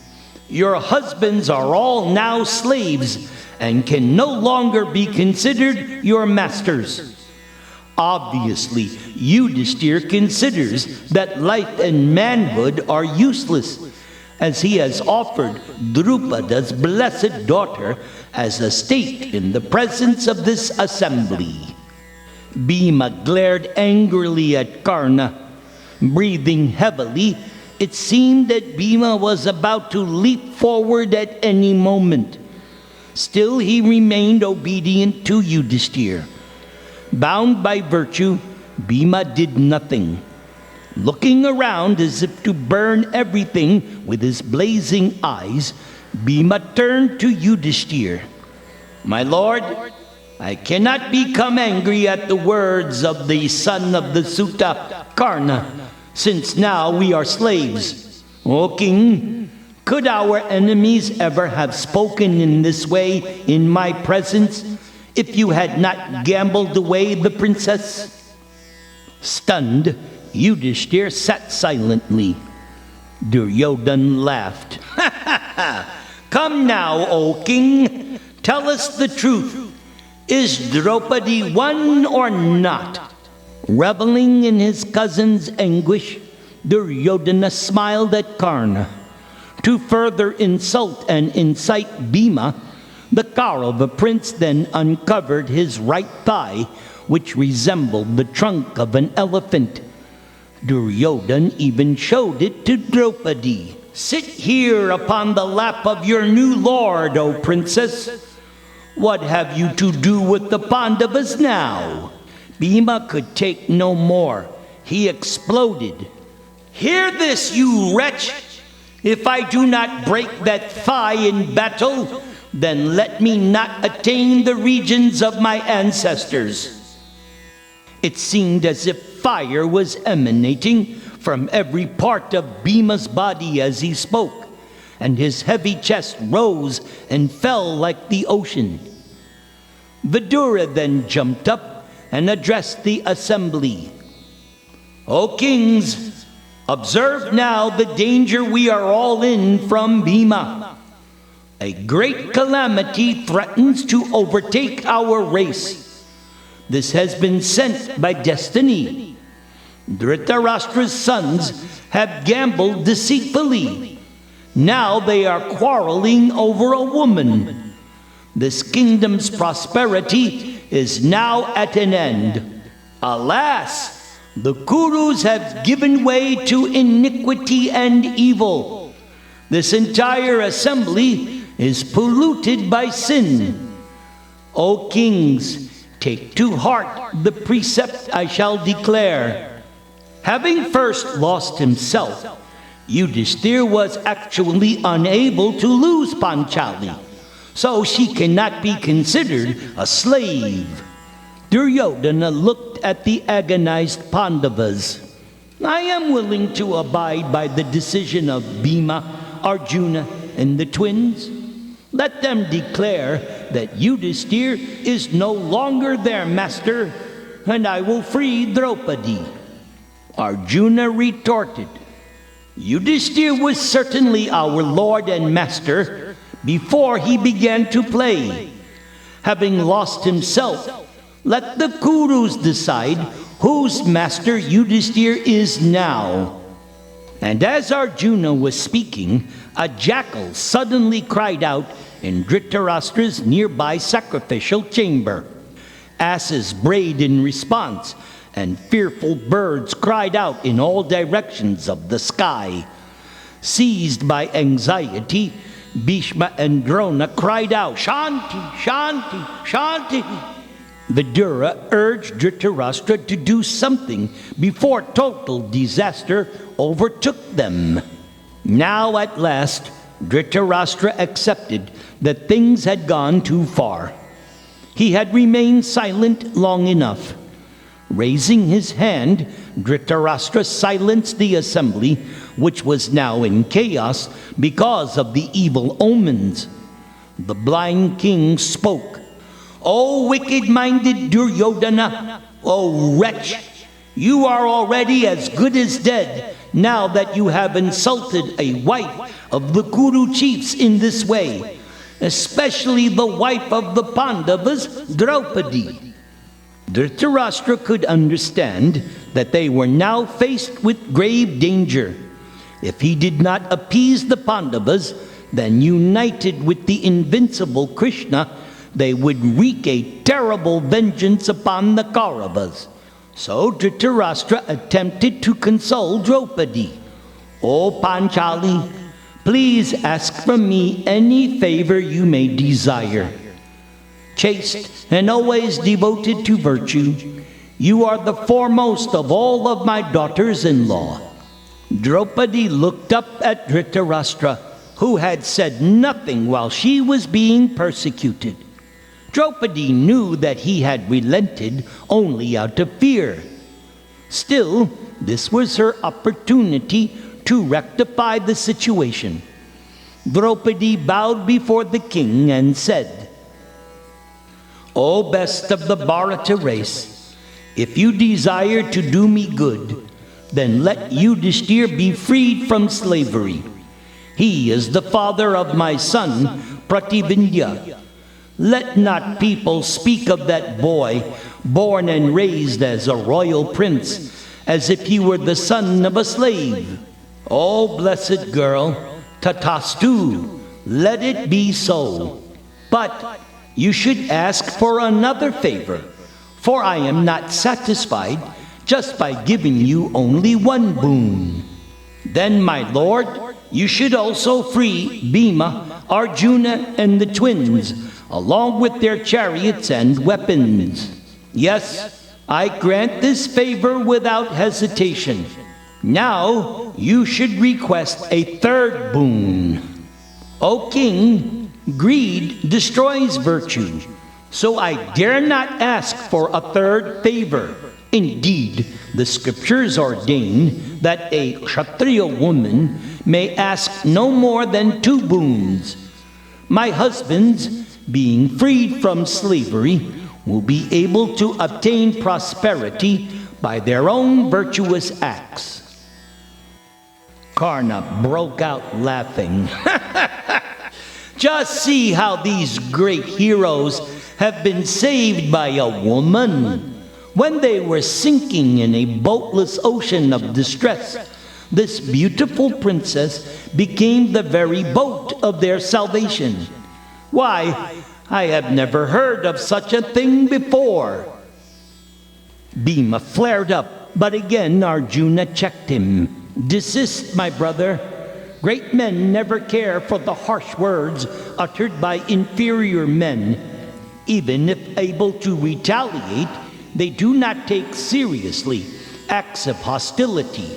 Your husbands are all now slaves and can no longer be considered your masters. Obviously, Yudhishthir considers that life and manhood are useless, as he has offered Draupadi's blessed daughter as a state in the presence of this assembly. Bhima glared angrily at Karna. Breathing heavily, it seemed that Bhima was about to leap forward at any moment. Still, he remained obedient to Yudhishthir. Bound by virtue, Bhima did nothing. Looking around as if to burn everything with his blazing eyes, Bhima turned to Yudhishthir. My lord, I cannot become angry at the words of the son of the Sutta, Karna, since now we are slaves. O king, could our enemies ever have spoken in this way in my presence if you had not gambled away the princess? Stunned, Yudhishthir sat silently. Duryodhana laughed. Come now, O king, tell us the truth. Is Draupadi won or not? Reveling in his cousin's anguish, Duryodhana smiled at Karna. To further insult and incite Bhima, the Kaurava prince then uncovered his right thigh, which resembled the trunk of an elephant. Duryodhana even showed it to Draupadi. Sit here upon the lap of your new lord, O princess. What have you to do with the Pandavas now? Bhima could take no more. He exploded. Hear this, you wretch! If I do not break that thigh in battle, then let me not attain the regions of my ancestors. It seemed as if fire was emanating from every part of Bhima's body as he spoke, and his heavy chest rose and fell like the ocean. Vidura then jumped up and addressed the assembly. O kings, observe now the danger we are all in from Bhima. A great calamity threatens to overtake our race. This has been sent by destiny. Dhritarashtra's sons have gambled deceitfully. Now they are quarreling over a woman. This kingdom's prosperity is now at an end. Alas, the Kurus have given way to iniquity and evil. This entire assembly is polluted by sin. O kings, take to heart the precept I shall declare. Having first lost himself, Yudhishthir was actually unable to lose Panchali, so she cannot be considered a slave. Duryodhana looked at the agonized Pandavas. I am willing to abide by the decision of Bhima, Arjuna, and the twins. Let them declare that Yudhisthira is no longer their master, and I will free Draupadi." Arjuna retorted, "Yudhisthira was certainly our lord and master before he began to play. Having lost himself, let the Kurus decide whose master Yudhisthira is now." And as Arjuna was speaking, a jackal suddenly cried out in Dhritarashtra's nearby sacrificial chamber. Asses brayed in response, and fearful birds cried out in all directions of the sky. Seized by anxiety, Bhishma and Drona cried out, "Shanti, Shanti, Shanti!" Vidura urged Dhritarashtra to do something before total disaster overtook them. Now at last, Dhritarashtra accepted that things had gone too far. He had remained silent long enough. Raising his hand, Dhritarashtra silenced the assembly, which was now in chaos because of the evil omens. The blind king spoke. "O wicked-minded Duryodhana, O wretch, you are already as good as dead now that you have insulted a wife of the Kuru chiefs in this way, especially the wife of the Pandavas, Draupadi." Dhritarashtra could understand that they were now faced with grave danger. If he did not appease the Pandavas, then united with the invincible Krishna, they would wreak a terrible vengeance upon the Kauravas. So Dhritarashtra attempted to console Draupadi. "O Panchali, please ask from me any favor you may desire. Chaste and always devoted to virtue, you are the foremost of all of my daughters-in-law." Draupadi looked up at Dhritarashtra, who had said nothing while she was being persecuted. Draupadi knew that he had relented only out of fear. Still, this was her opportunity to rectify the situation. Draupadi bowed before the king and said, "O best of the Bharata race, if you desire to do me good, then let Yudhisthira be freed from slavery. He is the father of my son, Prativindya. Let not people speak of that boy, born and raised as a royal prince, as if he were the son of a slave. O blessed girl, Tatastu, let it be so. But you should ask for another favor, for I am not satisfied just by giving you only one boon. Then, my lord, you should also free Bhima, Arjuna, and the twins, along with their chariots and weapons. Yes, I grant this favor without hesitation. Now you should request a third boon. O king, greed destroys virtue, so I dare not ask for a third favor. Indeed, the scriptures ordain that a Kshatriya woman may ask no more than 2 boons. My husbands, being freed from slavery, will be able to obtain prosperity by their own virtuous acts." Karna broke out laughing. "Just see how these great heroes have been saved by a woman. When they were sinking in a boatless ocean of distress, this beautiful princess became the very boat of their salvation. Why, I have never heard of such a thing before." Bhima flared up, but again Arjuna checked him. "Desist, my brother. Great men never care for the harsh words uttered by inferior men. Even if able to retaliate, they do not take seriously acts of hostility,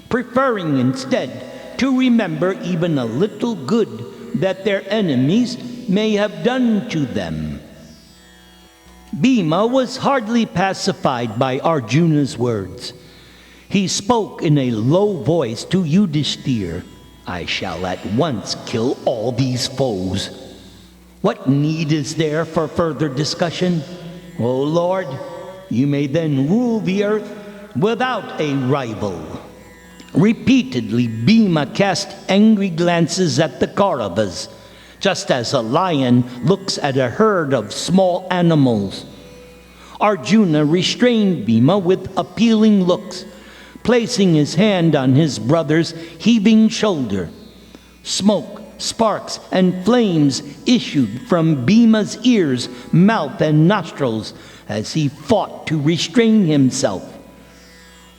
preferring instead to remember even a little good that their enemies may have done to them." Bhima was hardly pacified by Arjuna's words. He spoke in a low voice to Yudhisthira, "I shall at once kill all these foes." What need is there for further discussion? O Lord, you may then rule the earth without a rival. Repeatedly, Bhima cast angry glances at the Kauravas, just as a lion looks at a herd of small animals. Arjuna restrained Bhima with appealing looks, placing his hand on his brother's heaving shoulder. Smoke, sparks, and flames issued from Bhima's ears, mouth, and nostrils as he fought to restrain himself.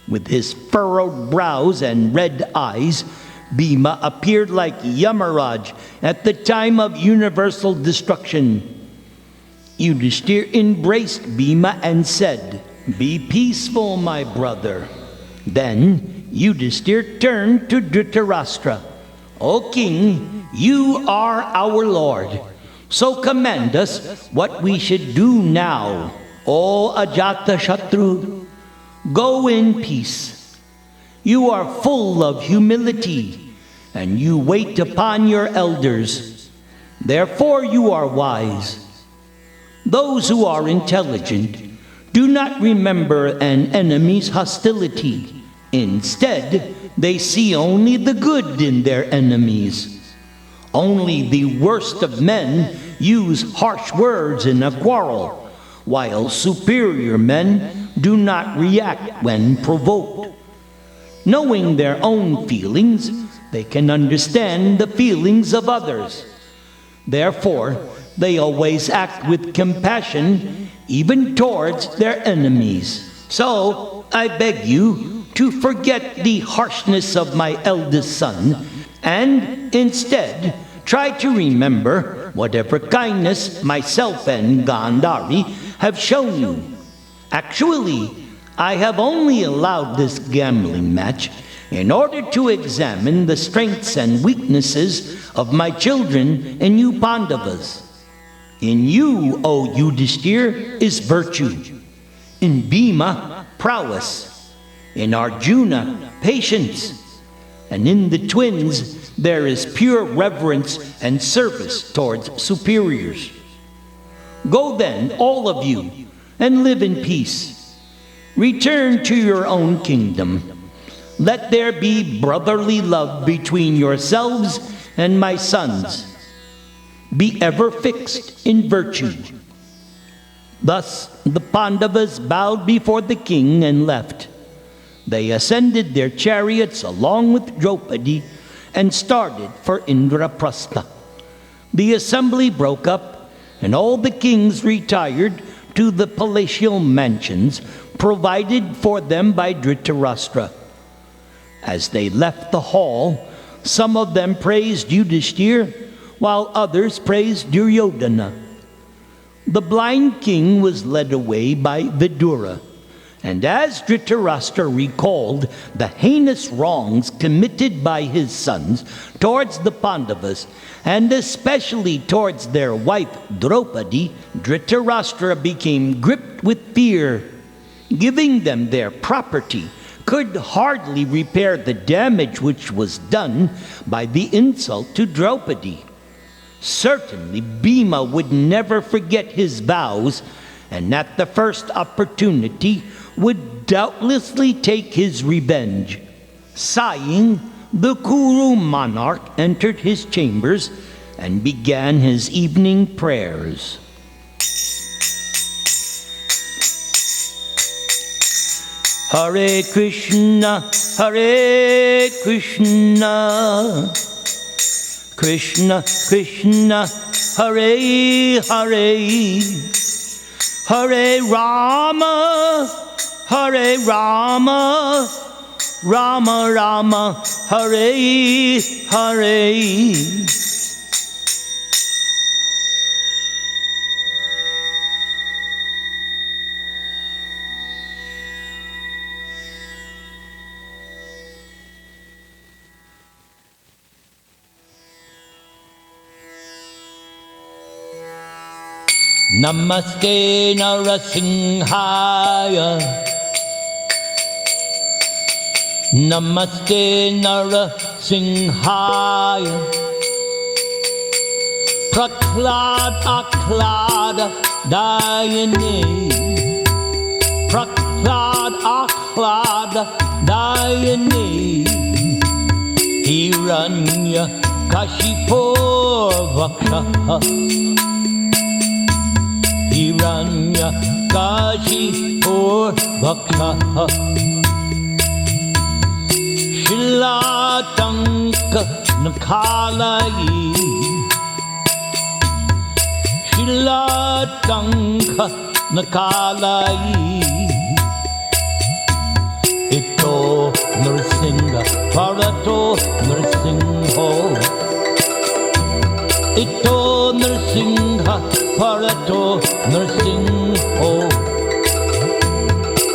With his furrowed brows and red eyes, Bhima appeared like Yamaraj at the time of universal destruction. Yudhishthir embraced Bhima and said, "Be peaceful, my brother." Then Yudhishthir turned to Dhritarashtra. "O king, you are our lord. So command us what we should do now. O Ajatashatru, go in peace. You are full of humility, and you wait upon your elders. Therefore you are wise. Those who are intelligent do not remember an enemy's hostility. Instead, they see only the good in their enemies. Only the worst of men use harsh words in a quarrel, while superior men do not react when provoked. Knowing their own feelings, they can understand the feelings of others. Therefore, they always act with compassion, even towards their enemies. So, I beg you to forget the harshness of my eldest son, and instead try to remember whatever kindness myself and Gandhari have shown you. Actually, I have only allowed this gambling match in order to examine the strengths and weaknesses of my children and you Pandavas. In you, O Yudhishthir, is virtue. In Bhima, prowess. In Arjuna, patience. And in the twins, there is pure reverence and service towards superiors. Go then, all of you, and live in peace. Return to your own kingdom. Let there be brotherly love between yourselves and my sons. Be ever fixed in virtue." Thus the Pandavas bowed before the king and left. They ascended their chariots along with Draupadi and started for Indraprastha. The assembly broke up, and all the kings retired to the palatial mansions provided for them by Dhritarashtra. As they left the hall, some of them praised Yudhishthir, while others praised Duryodhana. The blind king was led away by Vidura, and as Dhritarashtra recalled the heinous wrongs committed by his sons towards the Pandavas, and especially towards their wife Draupadi, Dhritarashtra became gripped with fear. Giving them their property could hardly repair the damage which was done by the insult to Draupadi. Certainly Bhima would never forget his vows, and at the first opportunity would doubtlessly take his revenge. Sighing, the Kuru monarch entered his chambers and began his evening prayers. Hare Krishna, Krishna Krishna, Hare Hare, Hare Rama, Rama Rama, Hare Hare. Namaste Narasimhaya, Namaste Narasimhaya, Praklad aklad dayane, Praklad aklad dayane, Hiranya kashipo vaksha, Hiranya kashipo vaksha, Shilatanka nakalayi, Shilatanka nakalayi, Ito Nrsinga Bharato Nrsinho, Ito Nrsinga Bharato Nrsinho,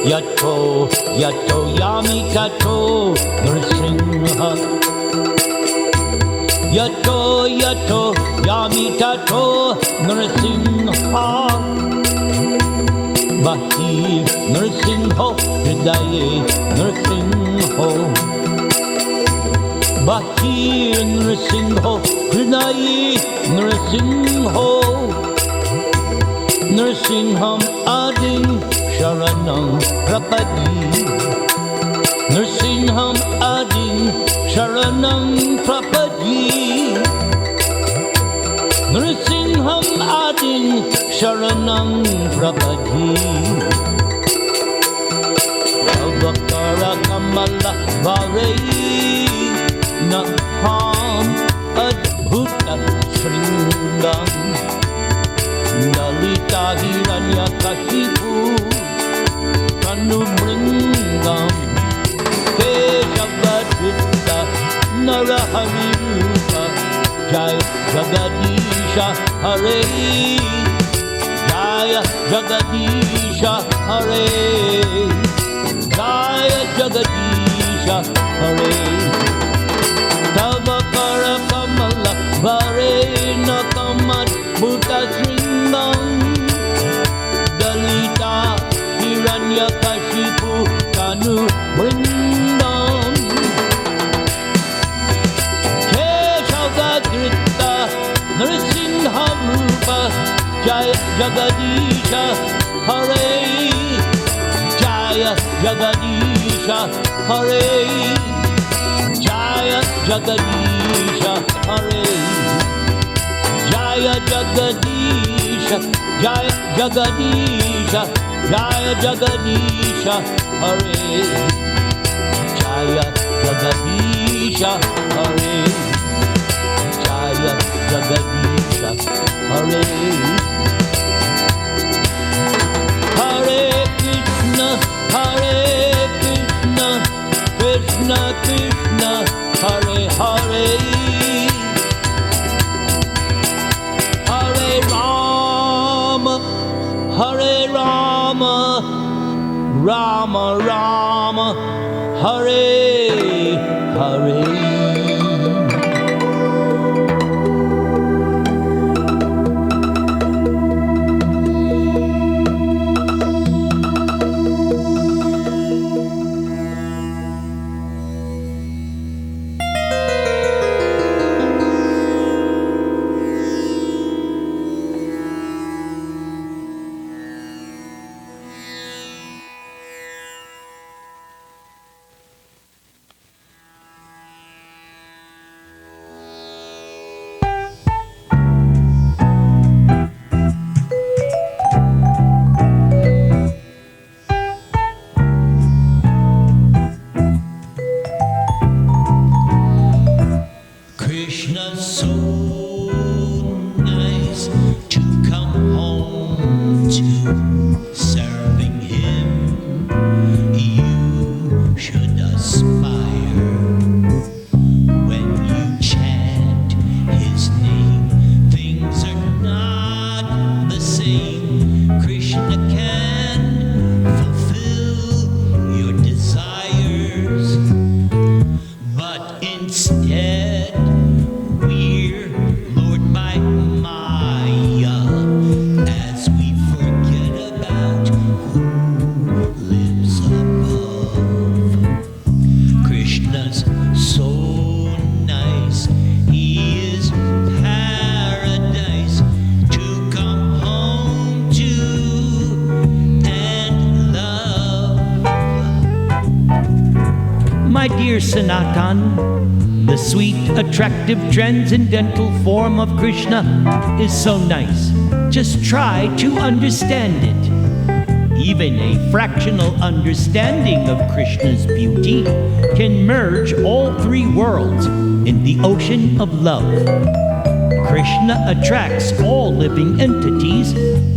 Yato Yato Yamitato Nrsinha, Yato Yato Yamitato Nrsinha, Bahir Nrsinho Hridaye Nrsinho, Bahir Nrsinho Hridaye Nrsinho, Nrsingham Adin Sharanam Draupadi, Nrsingham Adin Sharanam Draupadi, Nrsingham Adin Sharanam Draupadi, Avakara Kamala Varei Naham Adbhuta Sringam, Lalita Hiranya Kashipu Kanu Bringam, Keshavadvita Narahari Rupa, Jai Jagadisha Hare, Jaya Jagadisha Hare, Jaya Jagadisha Hare, Tavakara Kamala Vare Nakamat Bhuta Sringam, Dalita Hiranya Kashipu Kanu Brindam, Keshavadrita Nrsimha Rupa, Jaya Jagadisha Hare, Jaya Jagadisha Hare, Jaya Jagadisha Hare, Jaya Jagadisha, Jaya Jagadisha, Jaya Jagadisha Hare, Jaya Jagadisha Hare, Jaya Jagadisha Hare, Hare Krishna, Krishna Krishna, Hare Hare, Hare Rama, Hare Rama, Rama Rama, Hare Hare. Krishna's so nice to come home to, serving him you should aspire. When you chant his name, things are not the same. Krishna can fulfill your desires, but instead we're lured by Maya as we forget about who lives above. Krishna's so nice, he is paradise. dear Sanatan, the sweet, attractive, transcendental form of Krishna is so nice. Just try to understand it. Even a fractional understanding of Krishna's beauty can merge all three worlds in the ocean of love. Krishna attracts all living entities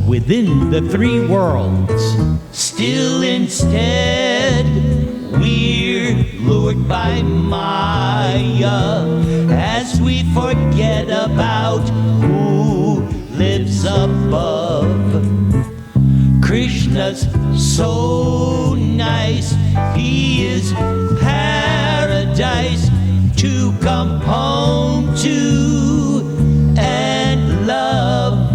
within the three worlds. Still instead, we're lured by Maya as we forget about who lives above. Krishna's so nice, he is paradise to come home to and love.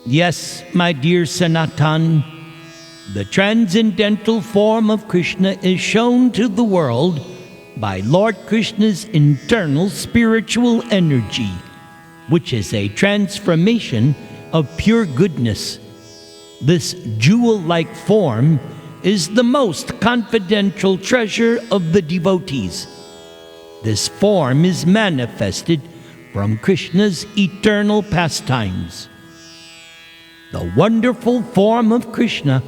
Yes, my dear Sanatan, the transcendental form of Krishna is shown to the world by Lord Krishna's internal spiritual energy, which is a transformation of pure goodness. This jewel-like form is the most confidential treasure of the devotees. This form is manifested from Krishna's eternal pastimes. The wonderful form of Krishna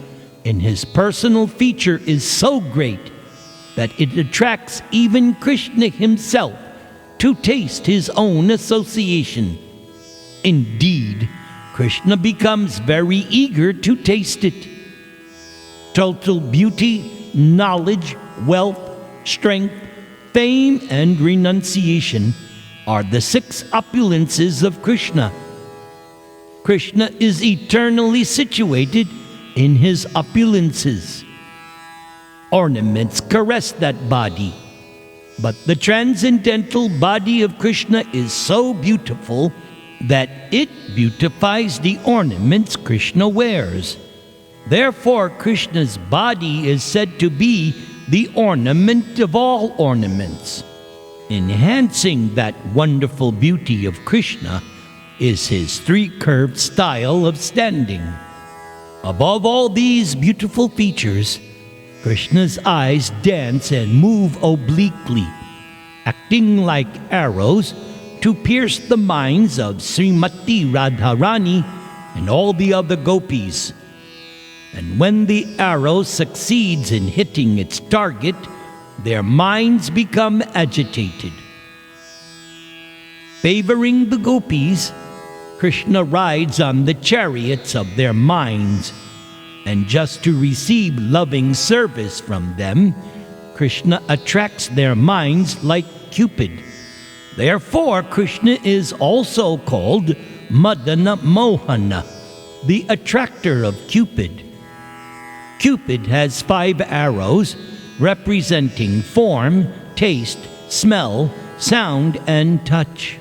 in his personal feature is so great that it attracts even Krishna himself to taste his own association. Indeed, Krishna becomes very eager to taste it. Total beauty, knowledge, wealth, strength, fame, and renunciation are the six opulences of Krishna. Krishna is eternally situated in his opulences. Ornaments caress that body, but the transcendental body of Krishna is so beautiful that it beautifies the ornaments Krishna wears. Therefore, Krishna's body is said to be the ornament of all ornaments. Enhancing that wonderful beauty of Krishna is his three-curved style of standing. Above all these beautiful features, Krishna's eyes dance and move obliquely, acting like arrows to pierce the minds of Srimati Radharani and all the other gopis. And when the arrow succeeds in hitting its target, their minds become agitated. Favoring the gopis, Krishna rides on the chariots of their minds, and just to receive loving service from them, Krishna attracts their minds like Cupid. Therefore, Krishna is also called Madana Mohana, the attractor of Cupid. Cupid has 5 arrows representing form, taste, smell, sound, and touch.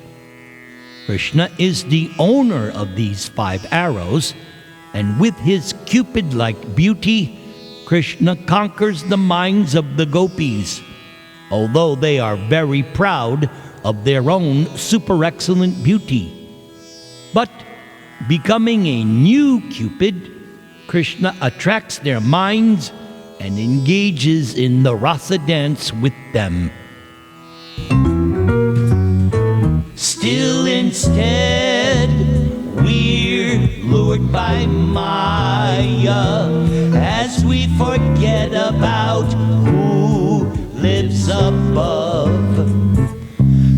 Krishna is the owner of these 5 arrows, and with his Cupid-like beauty, Krishna conquers the minds of the gopis, although they are very proud of their own super-excellent beauty. But becoming a new Cupid, Krishna attracts their minds and engages in the rasa dance with them. Still instead, we're lured by Maya as we forget about who lives above.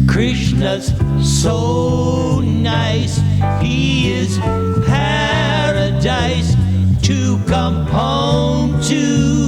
Krishna's so nice, he is paradise to come home to.